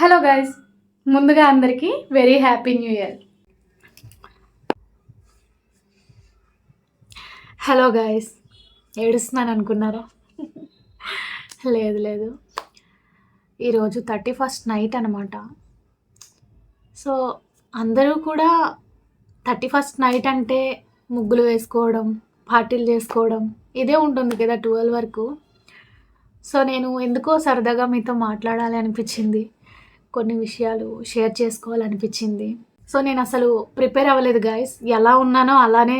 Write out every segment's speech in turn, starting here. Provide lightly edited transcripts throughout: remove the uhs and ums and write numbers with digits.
Hello guys, ముందుగా అందరికీ very happy new year. Hello guys, ఏడుస్తున్నాను అనుకున్నారా? లేదు, ఈరోజు 31st నైట్ అనమాట. సో అందరూ కూడా 31st నైట్ అంటే ముగ్గులు వేసుకోవడం, పార్టీలు చేసుకోవడం ఇదే ఉంటుంది కదా 12 వరకు. సో నేను ఎందుకో సరదాగా మీతో మాట్లాడాలి అనిపించింది, కొన్ని విషయాలు షేర్ చేసుకోవాలనిపించింది. సో నేను అసలు ప్రిపేర్ అవ్వలేదు గైస్, ఎలా ఉన్నానో అలానే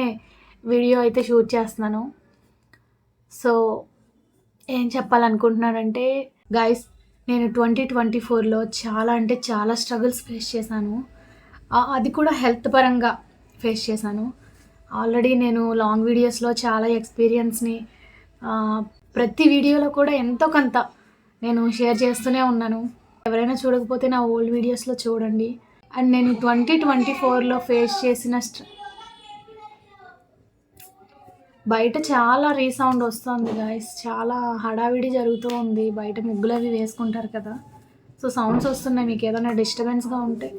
వీడియో అయితే షూట్ చేస్తున్నాను. సో ఏం చెప్పాలనుకుంటున్నానంటే గైస్, నేను 2024లో చాలా అంటే చాలా స్ట్రగుల్స్ ఫేస్ చేశాను. అది కూడా హెల్త్ పరంగా ఫేస్ చేశాను. ఆల్రెడీ నేను లాంగ్ వీడియోస్లో చాలా ఎక్స్పీరియన్స్ని ప్రతి వీడియోలో కూడా ఎంతో కొంత నేను షేర్ చేస్తూనే ఉన్నాను. ఎవరైనా చూడకపోతే నా ఓల్డ్ వీడియోస్లో చూడండి. అండ్ నేను 2024లో ఫేస్ చేసిన బయట చాలా రీసౌండ్ వస్తుంది గాయస్, చాలా హడావిడి జరుగుతూ ఉంది. బయట ముగ్గులు అవి వేసుకుంటారు కదా, సో సౌండ్స్ వస్తున్నాయి. మీకు ఏదైనా డిస్టర్బెన్స్గా ఉంటే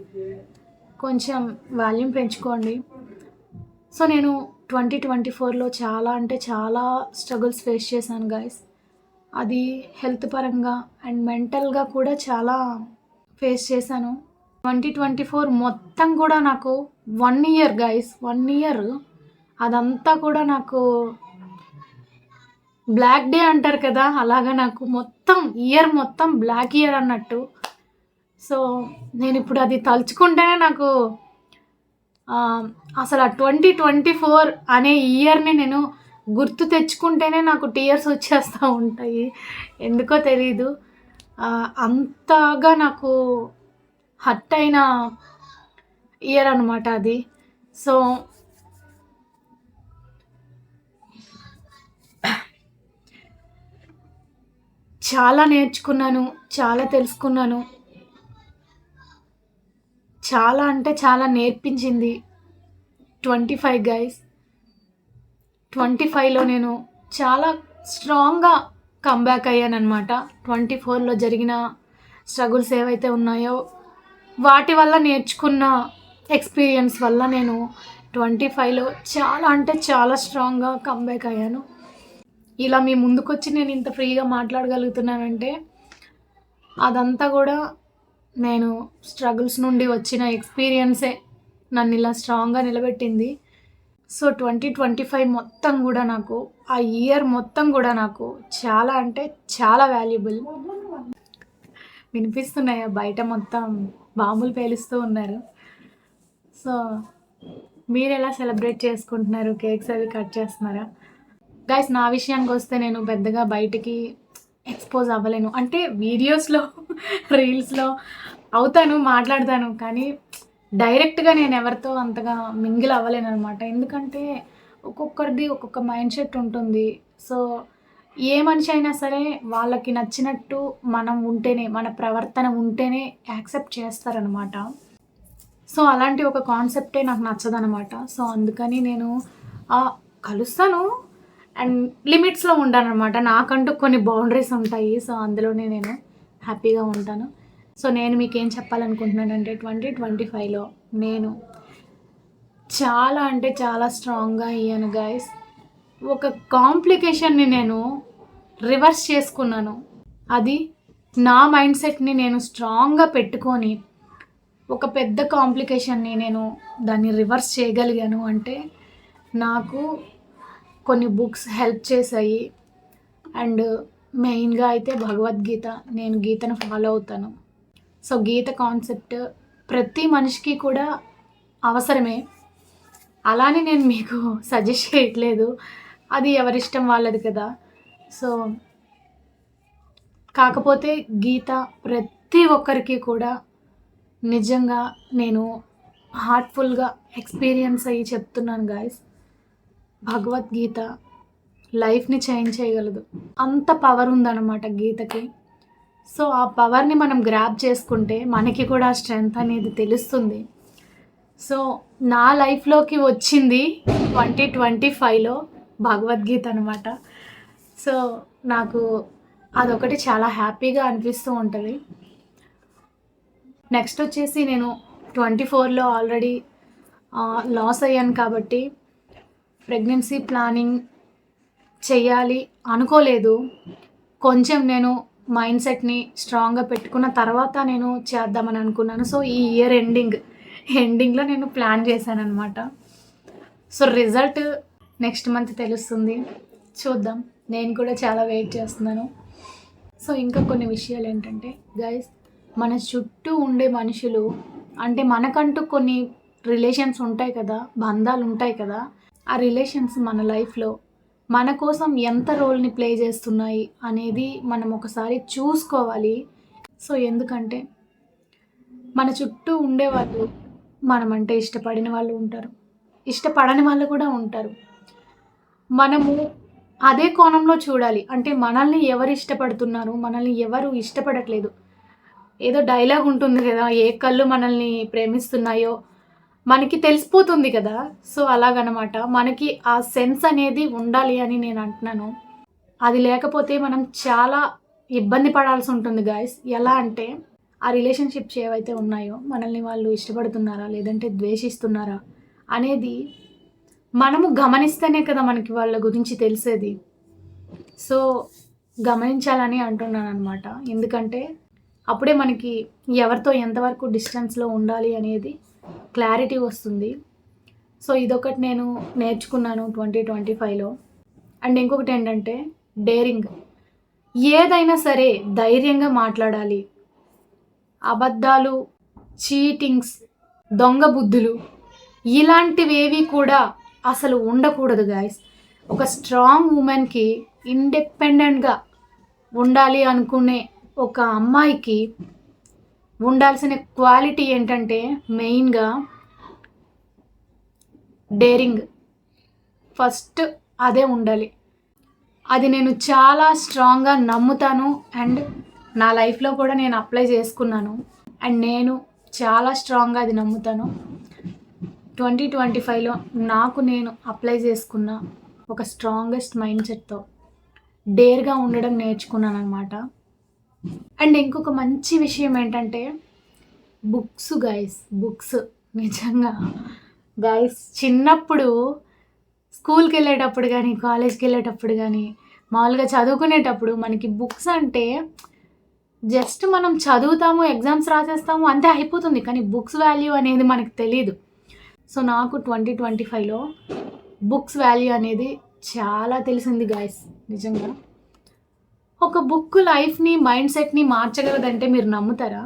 కొంచెం వాల్యూమ్ పెంచుకోండి. సో నేను 2024లో చాలా అంటే చాలా స్ట్రగుల్స్ ఫేస్ చేశాను గాయస్. అది హెల్త్ పరంగా అండ్ మెంటల్గా కూడా చాలా ఫేస్ చేశాను. 2024 మొత్తం కూడా నాకు 1 ఇయర్ గైస్, 1 ఇయర్ అదంతా కూడా నాకు బ్లాక్ డే అంటారు కదా, అలాగా నాకు మొత్తం ఇయర్ మొత్తం బ్లాక్ ఇయర్ అన్నట్టు. సో నేను ఇప్పుడు అది తలుచుకుంటేనే నాకు అసలు ఆ 2024 అనే ఇయర్ని నేను గుర్తు తెచ్చుకుంటేనే నాకు టీయర్స్ వచ్చేస్తూ ఉంటాయి, ఎందుకో తెలీదు. అంతగా నాకు హర్ట్ అయిన ఇయర్ అనమాట అది. సో చాలా నేర్చుకున్నాను, చాలా తెలుసుకున్నాను, చాలా అంటే చాలా నేర్పించింది 25 గైస్. 25లో నేను చాలా స్ట్రాంగ్గా కంబ్యాక్ అయ్యానమాట. 24లో జరిగిన స్ట్రగుల్స్ ఏవైతే ఉన్నాయో వాటి వల్ల నేర్చుకున్న ఎక్స్పీరియన్స్ వల్ల నేను 25లో చాలా అంటే చాలా స్ట్రాంగ్గా కంబ్యాక్ అయ్యాను. ఇలా మీ ముందుకొచ్చి నేను ఇంత ఫ్రీగా మాట్లాడగలుగుతున్నానంటే అదంతా కూడా నేను స్ట్రగుల్స్ నుండి వచ్చిన ఎక్స్పీరియన్సే నన్ను ఇలా స్ట్రాంగ్గా నిలబెట్టింది. సో 2025 మొత్తం కూడా నాకు, ఆ ఇయర్ మొత్తం కూడా నాకు చాలా అంటే చాలా వాల్యుబుల్. వినిపిస్తున్నాయా? బయట మొత్తం బాంబులు పేలుస్తూ ఉన్నారు. సో మీరు ఎలా సెలబ్రేట్ చేసుకుంటున్నారు? కేక్స్ అవి కట్ చేస్తున్నారా? గైస్, నా విషయానికి వస్తే నేను పెద్దగా బయటికి ఎక్స్పోజ్ అవ్వలేను. అంటే వీడియోస్లో రీల్స్లో అవుతాను, మాట్లాడతాను, కానీ డైరెక్ట్గా నేను ఎవరితో అంతగా మింగిల్ అవ్వలేను అనమాట. ఎందుకంటే ఒక్కొక్కరిది ఒక్కొక్క మైండ్ సెట్ ఉంటుంది. సో ఏ మనిషి అయినా సరే వాళ్ళకి నచ్చినట్టు మనం ఉంటేనే, మన ప్రవర్తన ఉంటేనే యాక్సెప్ట్ చేస్తారనమాట. సో అలాంటి ఒక కాన్సెప్టే నాకు నచ్చదనమాట. సో అందుకని నేను కలుస్తాను అండ్ లిమిట్స్లో ఉంటానన్నమాట. నాకంటూ కొన్ని బౌండరీస్ ఉంటాయి. సో అందులోనే నేను హ్యాపీగా ఉంటాను. సో నేను మీకు ఏం చెప్పాలనుకుంటున్నానంటే 2025లో నేను చాలా అంటే చాలా స్ట్రాంగ్గా అయ్యాను గైస్. ఒక కాంప్లికేషన్ని నేను రివర్స్ చేసుకున్నాను. అది నా మైండ్ సెట్ని నేను స్ట్రాంగ్గా పెట్టుకొని ఒక పెద్ద కాంప్లికేషన్ని నేను దాన్ని రివర్స్ చేయగలిగాను అంటే నాకు కొన్ని బుక్స్ హెల్ప్ చేశాయి. అండ్ మెయిన్గా అయితే భగవద్గీత, నేను గీతను ఫాలో అవుతాను. సో గీత కాన్సెప్ట్ ప్రతి మనిషికి కూడా అవసరమే. అలానే నేను మీకు సజెస్ట్ చేయట్లేదు, అది ఎవరిష్టం వాళ్ళది కదా. సో కాకపోతే గీత ప్రతి ఒక్కరికి కూడా నిజంగా నేను హార్ట్ఫుల్గా ఎక్స్పీరియన్స్ అయ్యి చెప్తున్నాను గాయస్. భగవద్గీత లైఫ్ని చేంజ్ చేయగలదు, అంత పవర్ ఉందన్నమాట గీతకి. సో ఆ పవర్ని మనం గ్రాప్ చేసుకుంటే మనకి కూడా స్ట్రెంగ్త్ అనేది తెలుస్తుంది. సో నా లైఫ్లోకి వచ్చింది 2025లో భగవద్గీత అనమాట. సో నాకు అదొకటి చాలా హ్యాపీగా అనిపిస్తూ ఉంటుంది. నెక్స్ట్ వచ్చేసి నేను 24లో ఆల్రెడీ లాస్ అయ్యాను కాబట్టి ప్రెగ్నెన్సీ ప్లానింగ్ చెయ్యాలి అనుకోలేదు. కొంచెం నేను మైండ్ సెట్ని స్ట్రాంగ్గా పెట్టుకున్న తర్వాత నేను చేద్దామని అనుకున్నాను. సో ఈ ఇయర్ ఎండింగ్లో నేను ప్లాన్ చేశాను అనమాట. సో రిజల్ట్ నెక్స్ట్ మంత్ తెలుస్తుంది, చూద్దాం. నేను కూడా చాలా వెయిట్ చేస్తున్నాను. సో ఇంకా కొన్ని విషయాలు ఏంటంటే గైస్, మన చుట్టూ ఉండే మనుషులు అంటే మనకంటూ కొన్ని రిలేషన్స్ ఉంటాయి కదా, బంధాలు ఉంటాయి కదా, ఆ రిలేషన్స్ మన లైఫ్లో మన కోసం ఎంత రోల్ని ప్లే చేస్తున్నాయి అనేది మనం ఒకసారి చూసుకోవాలి. సో ఎందుకంటే మన చుట్టూ ఉండేవాళ్ళు మనమంటే ఇష్టపడిన వాళ్ళు ఉంటారు, ఇష్టపడని వాళ్ళు కూడా ఉంటారు. మనము అదే కోణంలో చూడాలి. అంటే మనల్ని ఎవరు ఇష్టపడుతున్నారు, మనల్ని ఎవరు ఇష్టపడట్లేదు. ఏదో డైలాగ్ ఉంటుంది కదా, ఏ కళ్ళు మనల్ని ప్రేమిస్తున్నాయో మనకి తెలిసిపోతుంది కదా. సో అలాగనమాట, మనకి ఆ సెన్స్ అనేది ఉండాలి అని నేను అంటున్నాను. అది లేకపోతే మనం చాలా ఇబ్బంది పడాల్సి ఉంటుంది గాయస్. ఎలా అంటే ఆ రిలేషన్షిప్స్ ఏవైతే ఉన్నాయో మనల్ని వాళ్ళు ఇష్టపడుతున్నారా లేదంటే ద్వేషిస్తున్నారా అనేది మనము గమనిస్తేనే కదా మనకి వాళ్ళ గురించి తెలిసేది. సో గమనించాలని అంటున్నాను అనమాట. ఎందుకంటే అప్పుడే మనకి ఎవరితో ఎంతవరకు డిస్టెన్స్లో ఉండాలి అనేది క్లారిటీ వస్తుంది. సో ఇదొకటి నేను నేర్చుకున్నాను 2025లో. అండ్ ఇంకొకటి ఏంటంటే డేరింగ్. ఏదైనా సరే ధైర్యంగా మాట్లాడాలి. అబద్ధాలు, చీటింగ్స్, దొంగ బుద్ధులు ఇలాంటివేవి కూడా అసలు ఉండకూడదు గాయస్. ఒక స్ట్రాంగ్ ఉమెన్కి ఇండిపెండెంట్గా ఉండాలి అనుకునే ఒక అమ్మాయికి ఉండాల్సిన క్వాలిటీ ఏంటంటే మెయిన్గా డేరింగ్. ఫస్ట్ అదే ఉండాలి. అది నేను చాలా స్ట్రాంగ్గా నమ్ముతాను అండ్ నా లైఫ్లో కూడా నేను అప్లై చేసుకున్నాను. అండ్ నేను చాలా స్ట్రాంగ్గా అది నమ్ముతాను. 2025లో నాకు నేను అప్లై చేసుకున్న ఒక స్ట్రాంగెస్ట్ మైండ్ సెట్తో డేర్గా ఉండడం నేర్చుకున్నాను అనమాట. అండ్ ఇంకొక మంచి విషయం ఏంటంటే బుక్స్ గైస్. బుక్స్ నిజంగా గైస్, చిన్నప్పుడు స్కూల్కి వెళ్ళేటప్పుడు కానీ కాలేజ్కి వెళ్ళేటప్పుడు కానీ మామూలుగా చదువుకునేటప్పుడు మనకి బుక్స్ అంటే జస్ట్ మనం చదువుతాము, ఎగ్జామ్స్ రాసేస్తాము, అంతే అయిపోతుంది. కానీ బుక్స్ వాల్యూ అనేది మనకు తెలీదు. సో నాకు 2025లో బుక్స్ వాల్యూ అనేది చాలా తెలిసింది గాయస్. నిజంగా ఒక బుక్ లైఫ్ని, మైండ్ సెట్ని మార్చగలదంటే మీరు నమ్ముతారా?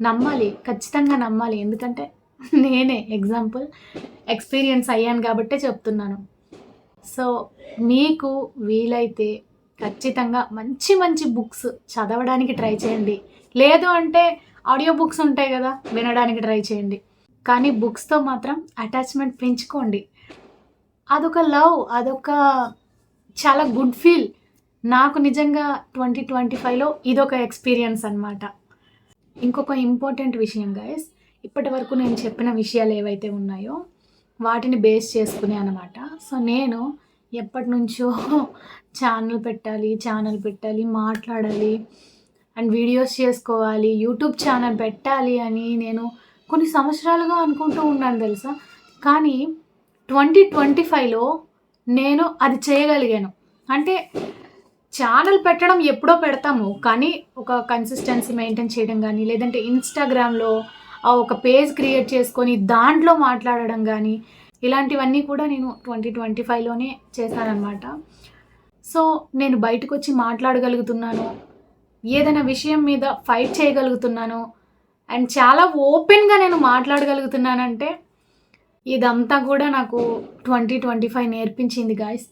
నమ్మాలి, ఖచ్చితంగా నమ్మాలి. ఎందుకంటే నేనే ఎక్స్పీరియన్స్ అయ్యాను కాబట్టే చెప్తున్నాను. సో మీకు వీలైతే ఖచ్చితంగా మంచి మంచి బుక్స్ చదవడానికి ట్రై చేయండి. లేదు అంటే ఆడియో బుక్స్ ఉంటాయి కదా, వినడానికి ట్రై చేయండి. కానీ బుక్స్తో మాత్రం అటాచ్మెంట్ పెంచుకోండి. అదొక లవ్, అదొక చాలా గుడ్ ఫీల్. నాకు నిజంగా 2025లో ఇదొక ఎక్స్పీరియన్స్ అనమాట. ఇంకొక ఇంపార్టెంట్ విషయం గైస్, ఇప్పటి వరకు నేను చెప్పిన విషయాలు ఏవైతే ఉన్నాయో వాటిని బేస్ చేసుకునే అనమాట. సో నేను ఎప్పటి నుంచో ఛానల్ పెట్టాలి, మాట్లాడాలి అండ్ వీడియోస్ చేసుకోవాలి, యూట్యూబ్ ఛానల్ పెట్టాలి అని నేను కొన్ని సంవత్సరాలుగా అనుకుంటూ ఉన్నాను తెలుసా. కానీ 2025లో నేను అది చేయగలిగాను. అంటే ఛానల్ పెట్టడం ఎప్పుడో పెడతాము, కానీ ఒక కన్సిస్టెన్సీ మెయింటైన్ చేయడం కానీ, లేదంటే ఇన్స్టాగ్రామ్లో ఒక పేజ్ క్రియేట్ చేసుకొని దాంట్లో మాట్లాడడం కానీ, ఇలాంటివన్నీ కూడా నేను 2025లోనే చేశానన్నమాట. సో నేను బయటకు వచ్చి మాట్లాడగలుగుతున్నాను, ఏదైనా విషయం మీద ఫైట్ చేయగలుగుతున్నాను అండ్ చాలా ఓపెన్గా నేను మాట్లాడగలుగుతున్నానంటే ఇదంతా కూడా నాకు 2025 నేర్పించింది గాయస్.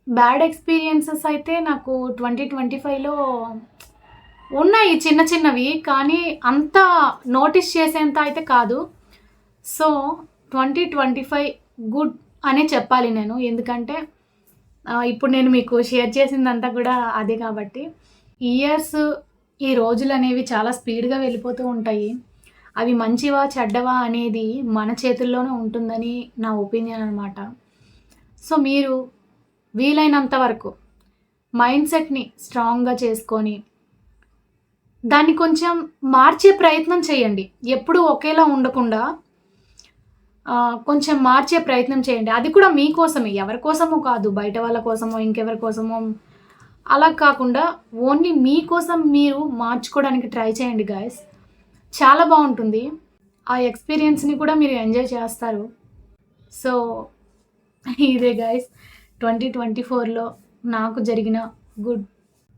బ్యాడ్ ఎక్స్పీరియన్సెస్ అయితే నాకు 2025లో ఉన్నాయి చిన్న చిన్నవి, కానీ అంత నోటీస్ చేసేంత అయితే కాదు. సో 2025 గుడ్ అనే చెప్పాలి నేను. ఎందుకంటే ఇప్పుడు నేను మీకు షేర్ చేసిందంతా కూడా అదే కాబట్టి. ఇయర్స్, ఈ రోజులు అనేవి చాలా స్పీడ్గా వెళ్ళిపోతూ ఉంటాయి. అవి మంచివా చెడ్డవా అనేది మన చేతుల్లోనే ఉంటుందని నా ఒపీనియన్ అనమాట. సో మీరు వీలైనంత వరకు మైండ్ సెట్ని స్ట్రాంగ్గా చేసుకొని దాన్ని కొంచెం మార్చే ప్రయత్నం చేయండి. ఎప్పుడూ ఒకేలా ఉండకుండా కొంచెం మార్చే ప్రయత్నం చేయండి. అది కూడా మీకోసమే, ఎవరి కోసమో కాదు, బయట వాళ్ళ కోసమో ఇంకెవరి కోసమో అలా కాకుండా ఓన్లీ మీకోసం మీరు మార్చుకోవడానికి ట్రై చేయండి గాయ్స్. చాలా బాగుంటుంది. ఆ ఎక్స్పీరియన్స్ని కూడా మీరు ఎంజాయ్ చేస్తారు. సో ఇదే గాయ్స్ 2024లో నాకు జరిగిన గుడ్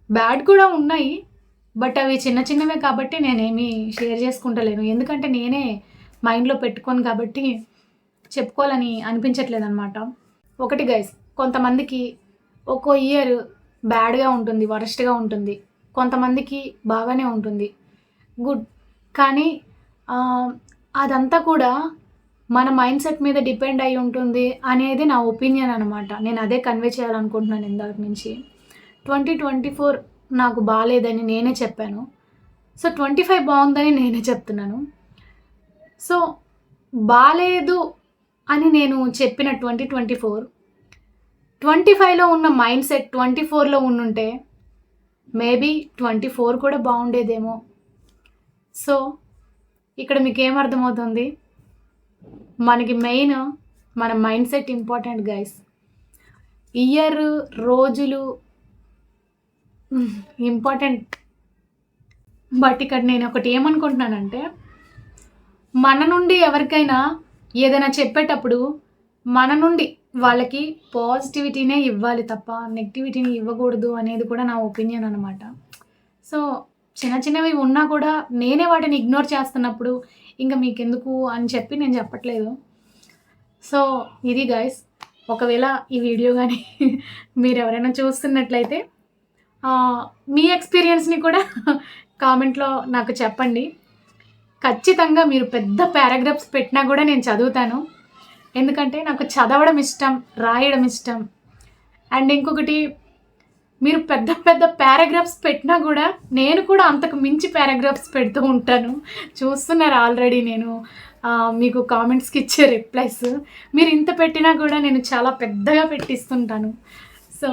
బ్యాడ్ కూడా ఉన్నాయి. బట్ అవి చిన్న చిన్నవే కాబట్టి నేనేమి షేర్ చేసుకుంటలేను. ఎందుకంటే నేనే మైండ్లో పెట్టుకోను కాబట్టి చెప్పుకోవాలని అనిపించట్లేదు అనమాట. ఒకటి గైస్, కొంతమందికి ఒక్కో ఇయర్ బ్యాడ్గా ఉంటుంది, వరస్ట్గా ఉంటుంది. కొంతమందికి బాగానే ఉంటుంది, గుడ్. కానీ అదంతా కూడా మన మైండ్ సెట్ మీద డిపెండ్ అయి ఉంటుంది అనేది నా ఒపీనియన్ అనమాట. నేను అదే కన్వే చేయాలనుకుంటున్నాను ఇందాక నుంచి. 2024 నాకు బాగాలేదని నేనే చెప్పాను. సో 25 బాగుందని నేనే చెప్తున్నాను. సో బాలేదు అని నేను చెప్పిన 2024 ఉన్న మైండ్ సెట్ 24లో ఉండుంటే మేబీ 24 కూడా బాగుండేదేమో. సో ఇక్కడ మీకు ఏమర్థమవుతుంది? మనకి మెయిన్ మన mind set important guys. Year, రోజులు ఇంపార్టెంట్. బట్ ఇక్కడ నేను ఒకటి ఏమనుకుంటున్నానంటే, మన నుండి ఎవరికైనా ఏదైనా చెప్పేటప్పుడు మన నుండి వాళ్ళకి పాజిటివిటీనే ఇవ్వాలి తప్ప నెగిటివిటీని ఇవ్వకూడదు అనేది కూడా నా ఒపీనియన్ అనమాట. సో చిన్న చిన్నవి ఉన్నా కూడా నేనే వాటిని ఇగ్నోర్ చేస్తున్నప్పుడు ఇంకా మీకెందుకు అని చెప్పి నేను చెప్పట్లేదు. సో ఇది గైస్, ఒకవేళ ఈ వీడియో కానీ మీరు ఎవరైనా చూస్తున్నట్లయితే మీ ఎక్స్పీరియన్స్ని కూడా కామెంట్లో నాకు చెప్పండి. ఖచ్చితంగా మీరు పెద్ద పారాగ్రాఫ్స్ పెట్టినా కూడా నేను చదువుతాను. ఎందుకంటే నాకు చదవడం ఇష్టం, రాయడం ఇష్టం. అండ్ ఇంకొకటి, మీరు పెద్ద పెద్ద పారాగ్రాఫ్స్ పెట్టినా కూడా నేను కూడా అంతకు మించి పారాగ్రాఫ్స్ పెడుతూ ఉంటాను. చూస్తున్నారు ఆల్రెడీ నేను మీకు కామెంట్స్కి ఇచ్చే రిప్లైస్. మీరు ఇంత పెట్టినా కూడా నేను చాలా పెద్దగా పెట్టిస్తుంటాను. సో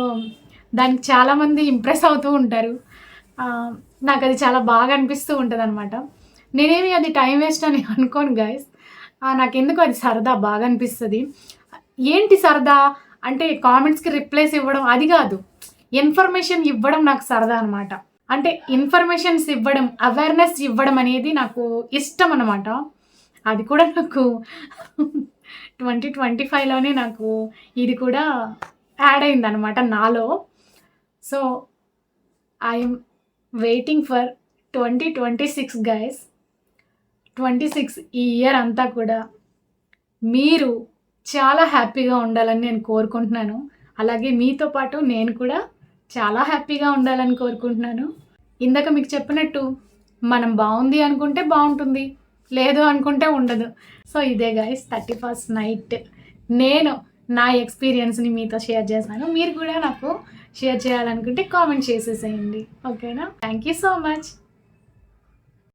దానికి చాలామంది ఇంప్రెస్ అవుతూ ఉంటారు. నాకు అది చాలా బాగా అనిపిస్తూ ఉంటుంది అనమాట. నేనేమి అది టైం వేస్ట్ అని అనుకోను గైస్. నాకెందుకు అది సరదా, బాగా అనిపిస్తుంది. ఏంటి సరదా అంటే కామెంట్స్కి రిప్లైస్ ఇవ్వడం అది కాదు, ఇన్ఫర్మేషన్ ఇవ్వడం నాకు సరదా అనమాట. అంటే ఇన్ఫర్మేషన్స్ ఇవ్వడం, అవేర్నెస్ ఇవ్వడం అనేది నాకు ఇష్టం అనమాట. అది కూడా నాకు 2025లోనే నాకు ఇది కూడా యాడ్ అయిందనమాట నాలో. So I'm waiting for 2026 guys. 26 ఈ ఇయర్ అంతా కూడా మీరు చాలా హ్యాపీగా ఉండాలని నేను కోరుకుంటున్నాను. అలాగే మీతో పాటు నేను కూడా చాలా హ్యాపీగా ఉండాలని కోరుకుంటున్నాను. ఇందాక మీకు చెప్పినట్టు మనం బాగుంది అనుకుంటే బాగుంటుంది, లేదు అనుకుంటే ఉండదు. సో ఇదే గైస్ 31st నైట్ నేను నా ఎక్స్పీరియన్స్ని మీతో షేర్ చేశాను. మీరు కూడా నాకు షేర్ చేయాలనుకుంటే కామెంట్ చేసేసేయండి. ఓకేనా? Thank you so much.